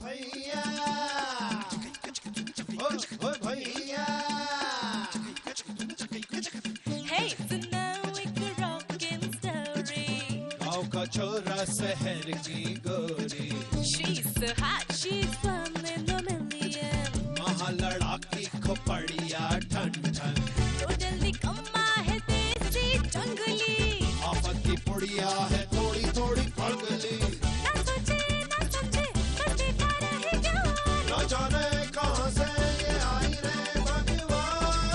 भैया, ओ भैया। Hey, so now it's a rockin' story. गाँव का छोरा शहर की गोरी, She's so hot, she's one in a million. वहाँ लड़ाकी खोपड़िया ठन ठन, तो जल्दी कम्मा है देसी जंगली, आफत की पुड़िया है थोड़ी थोड़ी पगली। ना सोचे ना समझे बस देखा रहे जवान। न जाने कहाँ से ये आई रे भगवान।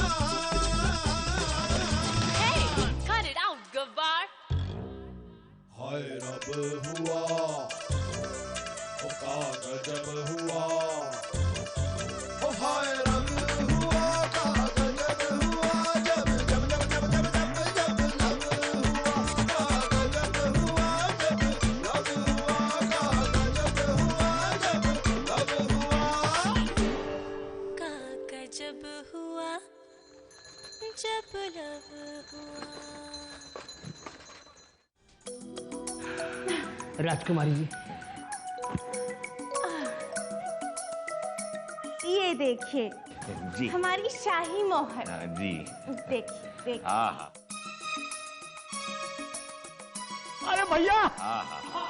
Hey, cut it out, गवार। हाय रब हुआ, ओ का गजब हुआ, ओ हाय रब हुआ, का गजब हुआ, जब जब जब जब जब जब जब लब हुआ, का गजब हुआ, जब लब हुआ, का गजब हुआ, जब लब हुआ। का गजब हुआ जब लब हुआ। राजकुमारी जी, ये देखिए जी हमारी शाही मोहर। जी देखिए देखिए। हाँ अरे भैया हाँ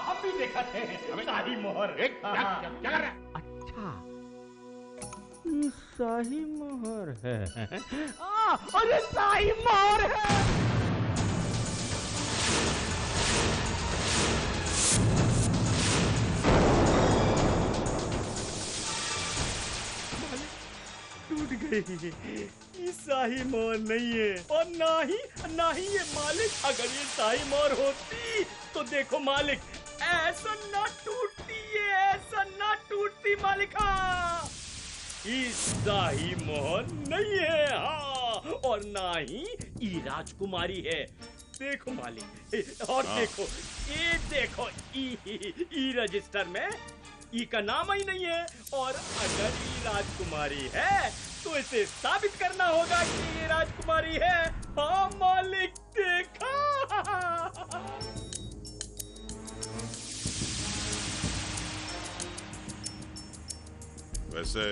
हम भी देखा थे शाही मोहर। क्या कर रहा है? अच्छा ये शाही मोहर है। अरे शाही मोहर है। टूट गई। ये शाही मोहर नहीं है और ना ही ये मालिक। अगर ये शाही मोहर होती तो देखो मालिक, ऐसा ना टूटती ये, ऐसा ना टूटती मालिक। हाँ, ये शाही मोहर नहीं है। हाँ, और ना ही ये राजकुमारी है। देखो मालिक, और देखो ये देखो ई रजिस्टर में ई का नाम ही नहीं है। और अगर ये राजकुमारी है तो इसे साबित करना होगा कि ये राजकुमारी है। हाँ मालिक, देखा। वैसे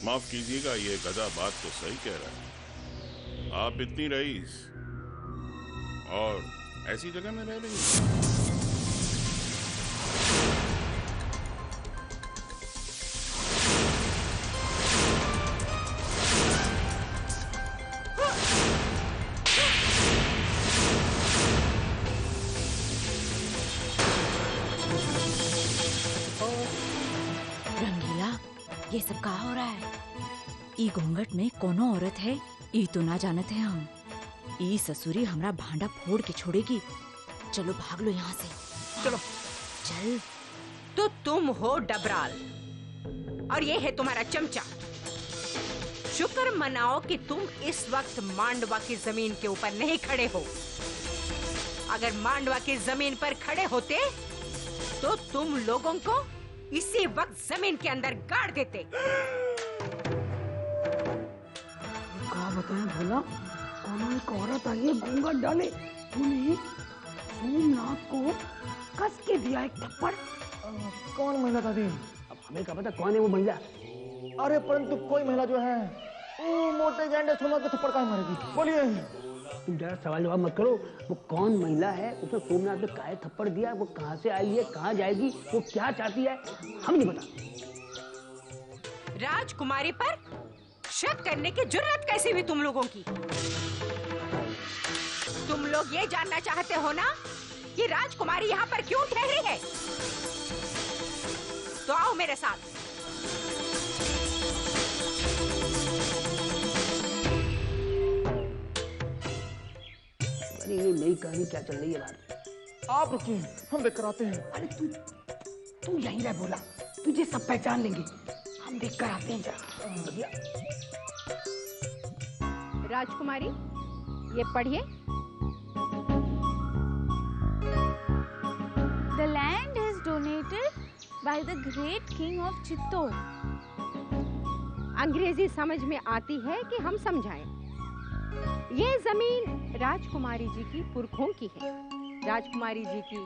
माफ कीजिएगा, ये गधा बात तो सही कह रहा है। आप इतनी रईस और ऐसी जगह में रह रही हैं। रंगीला, ये सब कहा हो रहा है? ई घूंघट में कोनो औरत है, ई तो ना जानत है हम। ई ससुरी हमरा भांडा फोड़ के छोड़ेगी। चलो भाग लो यहाँ से। चलो चल। तो तुम हो डबराल और ये है तुम्हारा चमचा। शुक्र मनाओ कि तुम इस वक्त मांडवा की जमीन के ऊपर नहीं खड़े हो। अगर मांडवा की जमीन पर खड़े होते तो तुम लोगों को इसी वक्त जमीन के अंदर गाड़ देते। क्या बताएं भोला, कोनो एक औरत आई है घूंघट डाले, उन्हें सोमनाथ को कस के दिया एक थप्पड़। कौन महिला था दी? अब हमें क्या पता कौन है वो महिला। अरे परंतु कोई महिला जो है वो मोटे गेंडे सोमनाथ को थप्पड़ काहे मारेगी? बोलिए। तुम जरा सवाल जवाब मत करो। वो कौन महिला है, उसने सोमनाथ में काहे थप्पड़ दिया, वो कहाँ से आई है, कहाँ जाएगी, वो क्या चाहती है, हम नहीं बता। राजकुमारी पर शक करने की जुर्रत कैसी हुई तुम लोगों की? तुम लोग ये जानना चाहते हो ना कि राजकुमारी यहाँ पर क्यों ठहरी है? तो आओ मेरे साथ। अरे ये नई कहानी क्या चल रही है बात? आप रुकिए, हम देख कर आते हैं। अरे तू यहीं रह बोला, तुझे सब पहचान लेंगे। हम देख कर आते हैं। राजकुमारी, ये पढ़िए। The land is donated by the great king of Chittor. अंग्रेजी समझ में आती है कि हम समझाएं। ये जमीन राजकुमारी जी की पुरखों की है। राजकुमारी जी की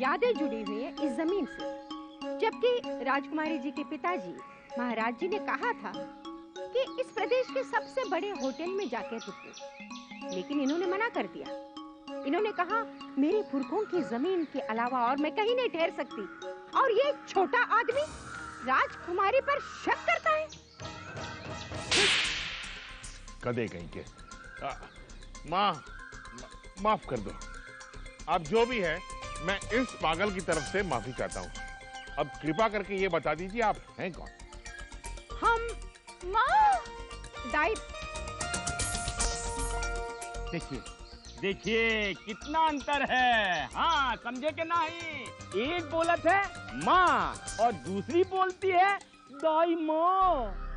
यादें जुड़ी हुई है इस जमीन से। जबकि राजकुमारी जी के पिताजी महाराज जी ने कहा था कि इस प्रदेश के सबसे बड़े होटल में जाकर रुको, लेकिन इन्होंने मना कर दिया। इन्होंने कहा मेरे पुरखों की जमीन के अलावा और मैं कहीं नहीं ठहर सकती, और ये छोटा आदमी राजकुमारी पर शक करता है। कदे कहीं के माँ माफ कर दो। आप जो भी है, मैं इस पागल की तरफ से माफी चाहता हूँ। अब कृपा करके ये बता दीजिए आप हैं कौन? हम माँ दाई। देखिए देखिए कितना अंतर है। हाँ समझे कि नहीं? एक बोलत है माँ और दूसरी बोलती है दाई माँ।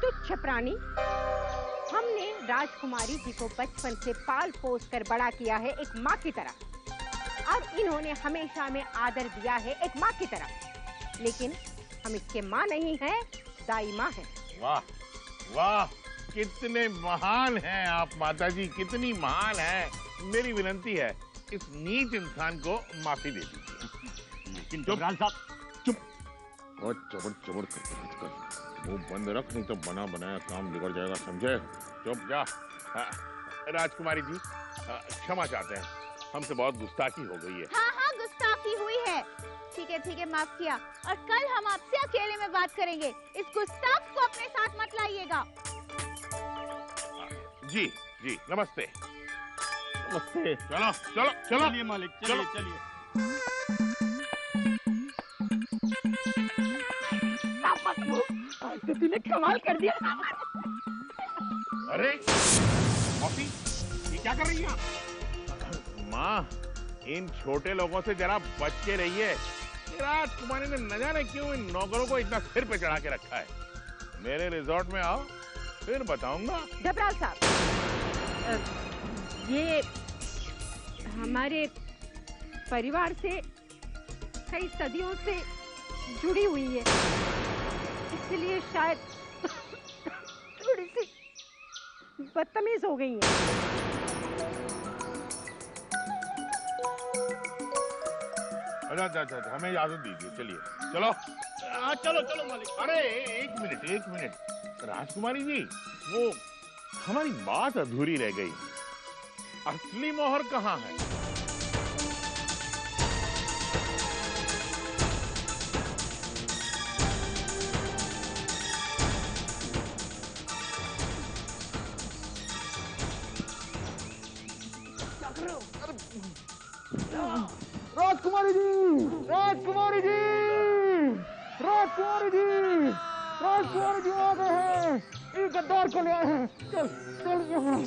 तुच्छ प्राणी, हमने राजकुमारी जी को बचपन से पाल पोस कर बड़ा किया है एक माँ की तरह, और इन्होंने हमेशा में आदर दिया है एक माँ की तरह, लेकिन हम इसके माँ नहीं हैं, दाई माँ हैं। वाह वाह, कितने महान हैं आप माता जी, कितनी महान हैं। मेरी विनंती है इस नीच इंसान को माफी दे दीजिए। लेकिन जबराल साहब चुप। और चबड़ चबड़ कर मुंह बंद रख, नहीं तो बना बनाया काम बिगड़ जाएगा, समझे? चुप जा। राजकुमारी जी क्षमा चाहते हैं, हमसे बहुत गुस्ताखी हो गई है। हाँ हाँ गुस्ताखी हुई है। ठीक है माफ किया, और कल हम आपसे अकेले में बात करेंगे। इस गुस्ताख को अपने साथ मत लाइएगा। जी जी नमस्ते। नमस्ते। चलो चलो चलो। चलिए मालिक, चलिए चलिए। तो तूने कमाल कर दिया। अरे मौसी, ये क्या कर रही है? माँ, इन छोटे लोगों से जरा बच के रहिए। राजकुमारी ने न जाने क्यों इन नौकरों को इतना सिर पे चढ़ा के रखा है। मेरे रिजॉर्ट में आओ, फिर बताऊंगा। जबराल साहब, ये हमारे परिवार से कई सदियों से जुड़ी हुई है, इसलिए शायद थोड़ी सी बदतमीज हो गई है। अच्छा, हमें इजाजत दीजिए, चलिए चलो। चलो चलो मालिक। अरे एक मिनट। राजकुमारी जी, वो हमारी बात अधूरी रह गई। असली मोहर कहाँ है? राजकुमारी जी, राजकुमारी जी, राजकुमारी जी, राजकुमारी जी आ गए हैं। ये गद्दार को ले आए हैं। चल चल यहाँ।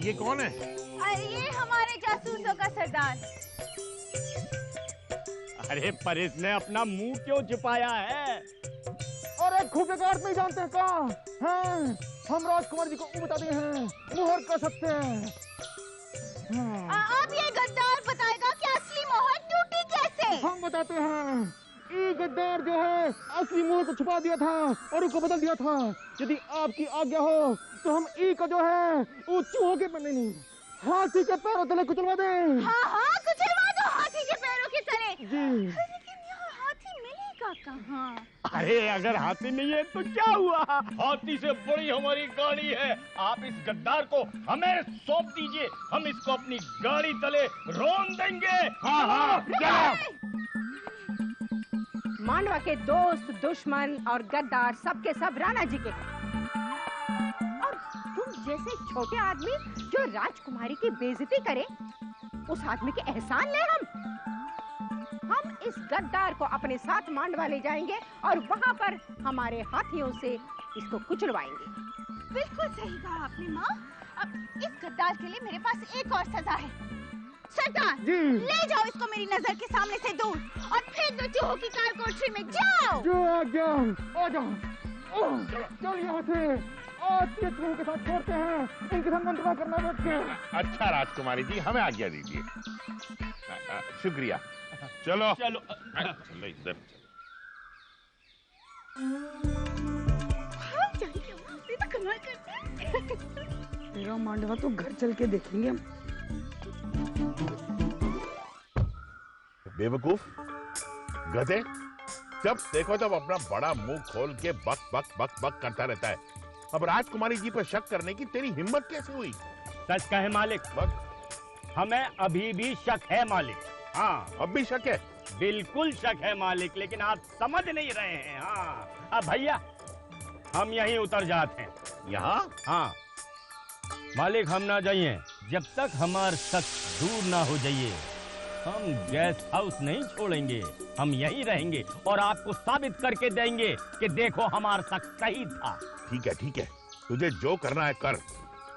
ये कौन है? अरे ये हमारे जासूसों का सरदार। अरे पर इसने अपना मुंह क्यों छुपाया है? अरे खुफिया नहीं जानते हैं क्या? हैं? हम राजकुमार जी को बता दिए हैं, मोहर कर सकते हैं। अब ये गद्दार बताएगा कि असली मोहर टूटी कैसे। हम बताते हैं। ये गद्दार जो है असली मोहर को छुपा दिया था और उसको बदल दिया था। यदि आपकी आज्ञा हो तो हम ई का जो है वो चूहों के नहीं, हाथी के पैरों तले कुचलवा दें। हाँ कुचलवा दो हाथी के पैरों के तले। जी। लेकिन यहाँ हाथी मिलेगा कहाँ? अरे अगर हाथी नहीं है तो क्या हुआ? हाथी से बड़ी हमारी गाड़ी है। आप इस गद्दार को हमें सौंप दीजिए, हम इसको अपनी गाड़ी तले रोन देंगे। हाँ चलो। मांडवा के दोस्त, दुश्मन और गद्दार सबके सब राणा जी के हैं। और तुम जैसे छोटे आदमी जो राजकुमारी की बेइज्जती करे, उस आदमी के एहसान ले हम इस गद्दार को अपने साथ मांडवा ले जाएंगे और वहाँ पर हमारे हाथियों से इसको कुचलवाएंगे। बिल्कुल सही कहा आपने माँ। अब इस गद्दार के लिए मेरे पास एक और सजा है। सरदार ले जाओ इसको मेरी नजर के सामने से दूर और फेंक दो चूहों की कार कोठरी में। जाओ। जो आज्ञा। आ जाओ। चल यहाँ से। आज के चूहों के साथ छोड़ते हैं, इनके साथ मंत्रणा करना मत के। अच्छा राजकुमारी जी, हमें आज्ञा दीजिए। शुक्रिया। चलो चलो चलो इधर। तो कमाल करते हैं। मेरा मांडवा तो घर चल के देखेंगे हम। बेवकूफ, गधे, जब देखो तब अपना बड़ा मुंह खोल के बक बक बक बक करता रहता है। अब राजकुमारी जी पर शक करने की तेरी हिम्मत कैसे हुई? सच कहे मालिक, हमें अभी भी शक है मालिक। हाँ, अब भी शक है? बिल्कुल शक है मालिक, लेकिन आप समझ नहीं रहे हैं। हाँ, अब भैया हम यहीं उतर जाते हैं। यहाँ? हाँ मालिक, हम ना जाइए जब तक हमार शक दूर ना हो जाइए। हम गेस्ट हाउस नहीं छोड़ेंगे, हम यहीं रहेंगे और आपको साबित करके देंगे कि देखो हमारा शक सही था। ठीक है ठीक है, तुझे जो करना है कर।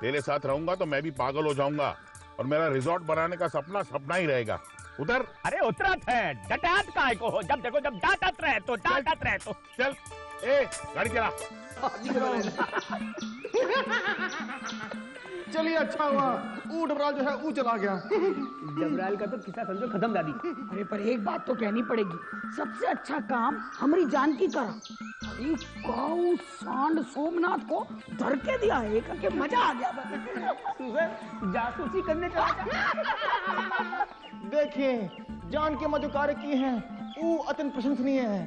तेरे साथ रहूंगा तो मैं भी पागल हो जाऊंगा और मेरा रिजॉर्ट बनाने का सपना सपना ही रहेगा। उधर। अरे उतरत है, डटात काय को हो, जब देखो जब डांटत रहे तो डांटत रहे तो। चल, ए गाड़ी चला। चलिए अच्छा हुआ, डबराल जो है वो चला गया। डबराल का तो किस्सा समझो खत्म दादी। अरे पर एक बात तो कहनी पड़ेगी, सबसे अच्छा काम हमारी जानकी करा। अरे काऊ सांड सोमनाथ को धर के दिया है, करके मजा आ गया। सुबह जासूसी करने चला था। देखिए जान के मजो कार्य किए हैं वो अत्यंत प्रशंसनीय है।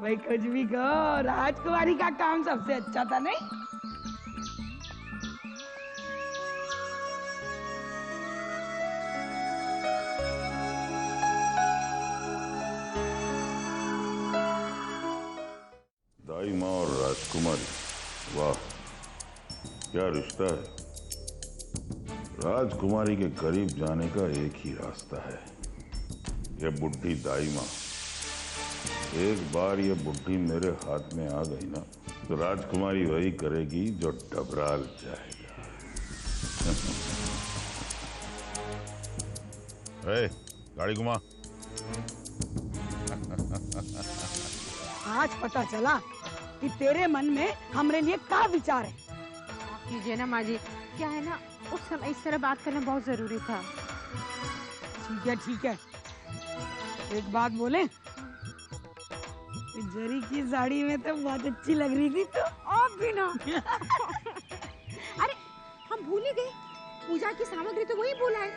भाई कुछ भी कहो, राजकुमारी का काम सबसे अच्छा था नहीं? दाई माँ और राजकुमारी, वाह क्या रिश्ता है। राजकुमारी के करीब जाने का एक ही रास्ता है, ये बुढ़ी दाई माँ। एक बार ये बुढ़ी मेरे हाथ में आ गई ना तो राजकुमारी वही करेगी जो डबराल चाहेगा। गाड़ी घुमा। आज पता चला कि तेरे मन में हमरे लिए क्या विचार है। कीजिए ना माँ जी, क्या है ना उस समय इस तरह बात करना बहुत जरूरी था। ठीक है, एक बात बोले, जरी की साड़ी में तो बहुत अच्छी लग रही थी। तो आप भी ना। अरे हम भूल ही गए, पूजा की सामग्री तो वही भूला है,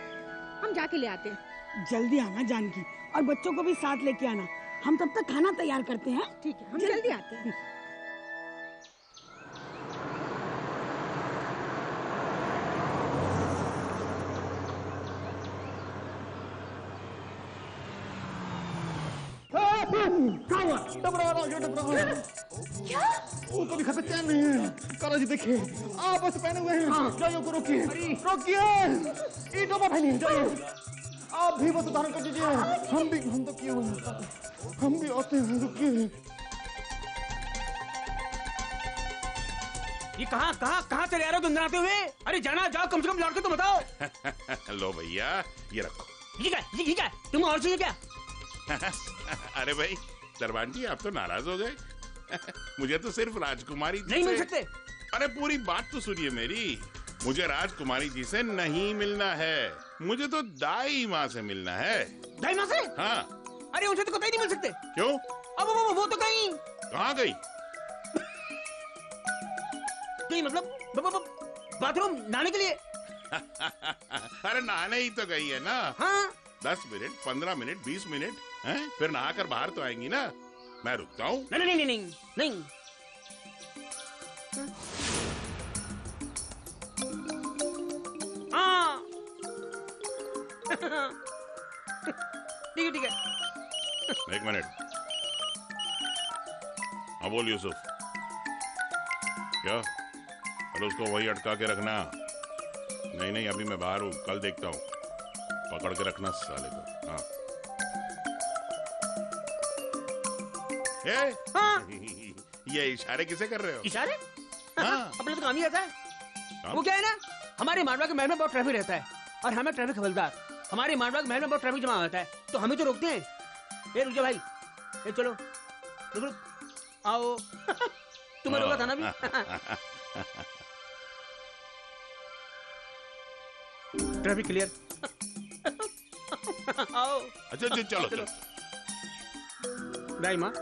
हम जाके ले आते हैं। जल्दी आना जानकी, और बच्चों को भी साथ लेके आना। हम तब तक खाना तैयार करते हैं। ठीक है, हम जल्दी आते हैं। क्या? वो कभी खत चैन नहीं है। काला जी देखिए, आप बस पहने हुए हैं। जाइए को रोकिए, रोकिए। ईटों पर फैलिए, जाइए। आप भी बस धारण कर दीजिए। हम तो किए हुए हैं, हम भी आते हैं। रुकिए। ये कहाँ चले आ रहे हो गुनगुनाते हुए? अरे जाना जाओ, कम से कम लौट के तो बताओ। लो भैया ये रखो। ये क्या? तुम और चाहिए क्या? अरे भाई दरबान जी, आप तो नाराज हो गए। मुझे तो सिर्फ राजकुमारी जी नहीं से... मिल सकते। अरे पूरी बात तो सुनिए मेरी। मुझे राजकुमारी जी से नहीं मिलना है, मुझे तो दाई माँ से मिलना है। दाई माँ से? हाँ। अरे उनसे तो कतई नहीं मिल सकते। क्यों? अब वो तो कहीं। कहाँ गई? कहीं मतलब बाथरूम नहाने के लिए। अरे नहाने ही तो गई है ना। हाँ? 10 मिनट 15 मिनट 20 मिनट हैं? फिर नहाकर बाहर तो आएंगी ना। मैं रुकता हूँ। नहीं। हाँ। ठीक है। एक मिनट। हाँ बोल यूसुफ। क्या? अरे उसको वही अटका के रखना। नहीं अभी मैं बाहर हूँ, कल देखता हूँ। पकड़ के रखना साले को। हाँ। हाँ। ये इशारे किसे कर रहे हो? इशारे? हाँ। अपने तो काम ही आता है। वो क्या है ना, हमारे मांडवा के महल में बहुत ट्रैफिक रहता है और हमें ट्रैफिक हवलदार। हमारे मांडवा के महल में बहुत ट्रैफिक जमा होता है, तो हमें तो रोकते हैं। ए रुक जा भाई, ए चलो रुक आओ। तुम्हें रोका था ना भी। Traffic clear. आओ। अच्छा चलो। दाई माँ,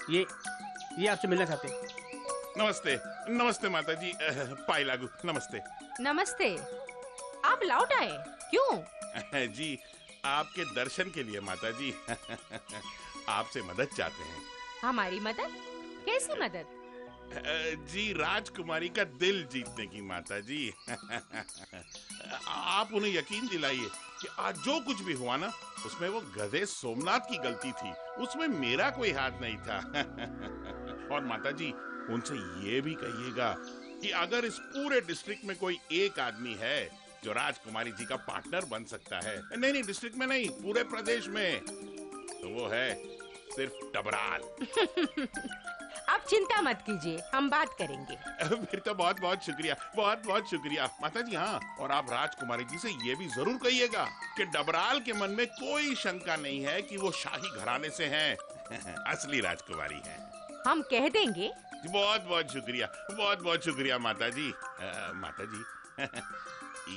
ये आपसे मिलना चाहते हैं। नमस्ते माता जी। पाई लागू। नमस्ते। नमस्ते, आप लौट आए? क्यों? जी आपके दर्शन के लिए माता जी। आपसे मदद चाहते हैं। हमारी मदद? कैसी मदद? जी राजकुमारी का दिल जीतने की माता जी। आप उन्हें यकीन दिलाइए कि आज जो कुछ भी हुआ ना, उसमें वो गधे सोमनाथ की गलती थी, उसमें मेरा कोई हाथ नहीं था। और माता जी उनसे ये भी कहिएगा कि अगर इस पूरे डिस्ट्रिक्ट में कोई एक आदमी है जो राजकुमारी जी का पार्टनर बन सकता है, नहीं डिस्ट्रिक्ट में नहीं, पूरे प्रदेश में, तो वो है सिर्फ डबराल। आप चिंता मत कीजिए, हम बात करेंगे। फिर तो बहुत बहुत शुक्रिया, बहुत बहुत शुक्रिया माता जी। हाँ, और आप राजकुमारी जी से ये भी जरूर कहिएगा कि डबराल के मन में कोई शंका नहीं है कि वो शाही घराने से हैं। असली राजकुमारी हैं। हम कह देंगे। बहुत बहुत शुक्रिया, बहुत बहुत शुक्रिया माता जी। माता जी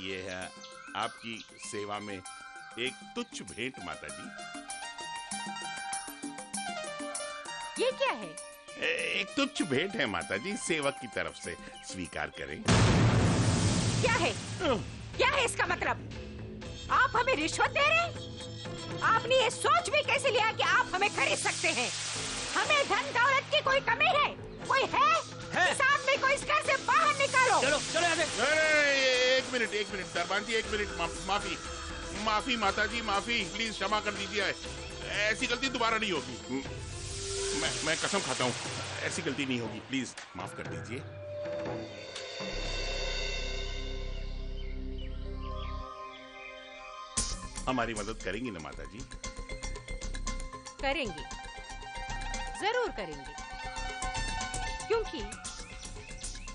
ये है आपकी सेवा में एक तुच्छ भेंट माता जी। ये क्या है? एक तुच्छ भेंट है माता जी, सेवक की तरफ से, स्वीकार करें। क्या है? क्या है इसका मतलब? आप हमें रिश्वत दे रहे हैं? आपने ये सोच भी कैसे लिया कि आप हमें खरीद सकते हैं? हमें धन दौलत की कोई कमी है? कोई है? इस आदमी को इस घर से बाहर निकालो। चलो चलो यहाँ से। एक मिनट दरबान जी, एक मिनट। माफी माता जी, माफी, प्लीज क्षमा कर दीजिए। ऐसी गलती दोबारा नहीं होगी। मैं कसम खाता हूँ, ऐसी गलती नहीं होगी, प्लीज माफ कर दीजिए। हमारी मदद करेंगी ना माता जी? करेंगे, जरूर करेंगे, क्योंकि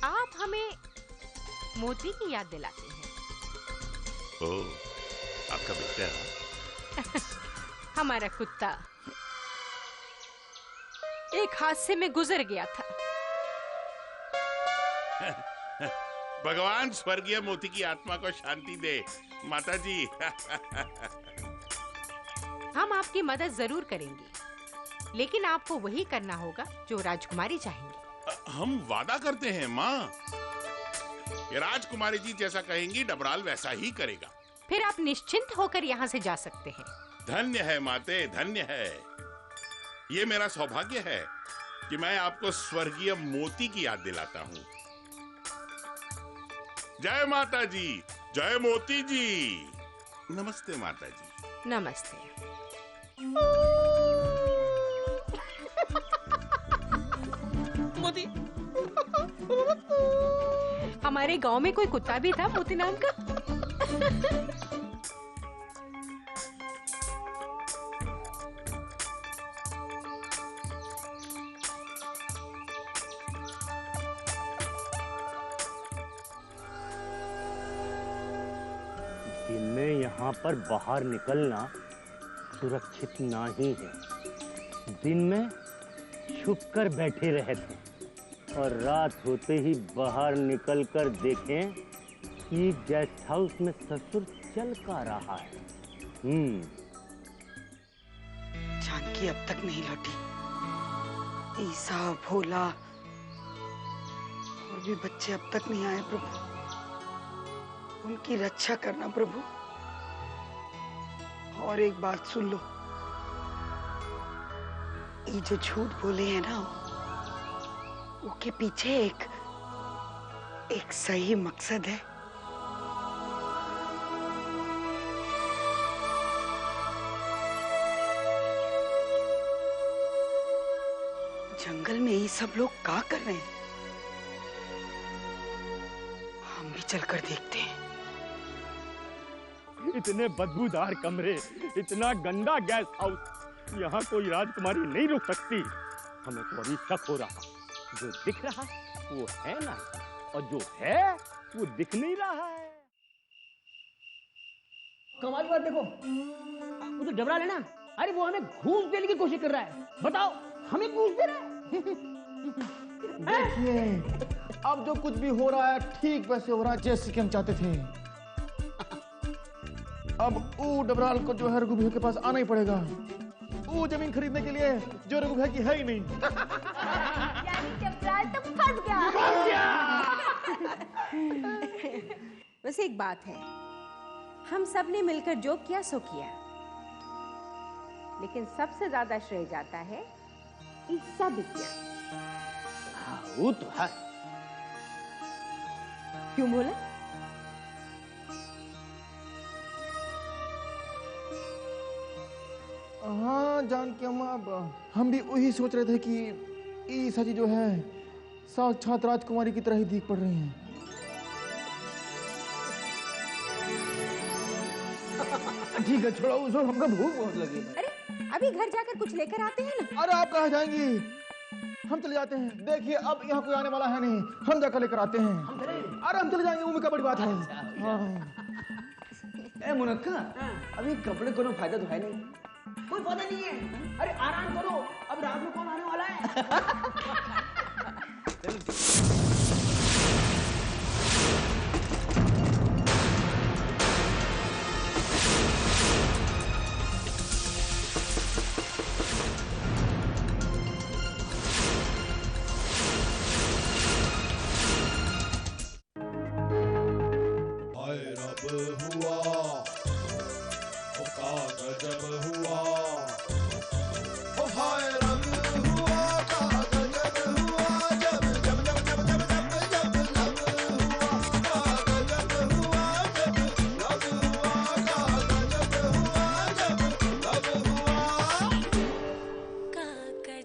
आप हमें मोती की याद दिलाते हैं। ओह, आपका बेटा? हमारा कुत्ता एक हादसे में गुजर गया था। भगवान स्वर्गीय मोती की आत्मा को शांति दे माता जी। हम आपकी मदद जरूर करेंगे, लेकिन आपको वही करना होगा जो राजकुमारी चाहेंगी। हम वादा करते हैं माँ, ये राजकुमारी जी जैसा कहेंगी डबराल वैसा ही करेगा। फिर आप निश्चिंत होकर यहाँ से जा सकते हैं। धन्य है माते, धन्य है। ये मेरा सौभाग्य है कि मैं आपको स्वर्गीय मोती की याद दिलाता हूँ। जय माता जी, जय मोती जी। नमस्ते माता जी। नमस्ते। मोती। हमारे गांव में कोई कुत्ता भी था मोती नाम का। दिन में यहाँ पर बाहर निकलना सुरक्षित नहीं है। दिन में छुप कर बैठे रहते और रात होते ही बाहर निकलकर देखें कि गेस्ट हाउस में ससुर चल का रहा है। जानकी अब तक नहीं लौटी। ईसा, भोला और भी बच्चे अब तक नहीं आए प्रभु। उनकी रक्षा करना प्रभु। और एक बात सुन लो, ये जो झूठ बोले हैं ना, उसके पीछे एक सही मकसद है। जंगल में ये सब लोग क्या कर रहे हैं? हम भी चलकर देखते हैं। इतने बदबूदार कमरे, इतना गंदा गेस्ट हाउस, यहाँ कोई राजकुमारी नहीं रुक सकती। हमें तो अभी शक हो रहा, जो दिख रहा वो है ना, और जो है वो दिख नहीं रहा है। कमाल की बात देखो, वो तो डबरा लेना, अरे वो हमें घूस देने की कोशिश कर रहा है। बताओ, हमें घूस दे रहा है? देखिए, अब जो कुछ भी हो रहा है ठीक वैसे हो रहा है जैसे कि हम चाहते थे। अब वो डबराल को जो है रघु भैया के पास आना ही पड़ेगा। वो जमीन खरीदने के लिए जो रघु भैया की है ही नहीं। यानी डबराल तो फंस गया। बस एक बात है, हम सब ने मिलकर जो किया सो किया, लेकिन सबसे ज्यादा श्रेय जाता है ईसा बिटिया। हाँ, वो तो है। क्यों बोला? हाँ जानकी अम्मा, अब हम भी वही सोच रहे थे कि ईसा जी जो है साक्षात राजकुमारी की तरह ही दिख पड़ रही हैं। ठीक है, छोड़ो उस वक्त हमको भूख बहुत लगी है। अरे अभी घर जाकर कुछ लेकर आते हैं ना। अरे आप कहाँ जाएंगी? हम चले जाते हैं। देखिए अब यहाँ कोई आने वाला है नहीं, हम जाकर लेकर आते हैं। अरे हम चले जाएंगे, वो में क्या बड़ी बात है। हाँ। ए मुनक्का, अभी कपड़े को फायदा तो है नहीं। कोई फायदा नहीं है। अरे आराम करो, अब रात में कौन आने वाला है?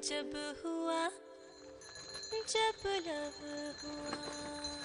जब हुआ, जब लव हुआ।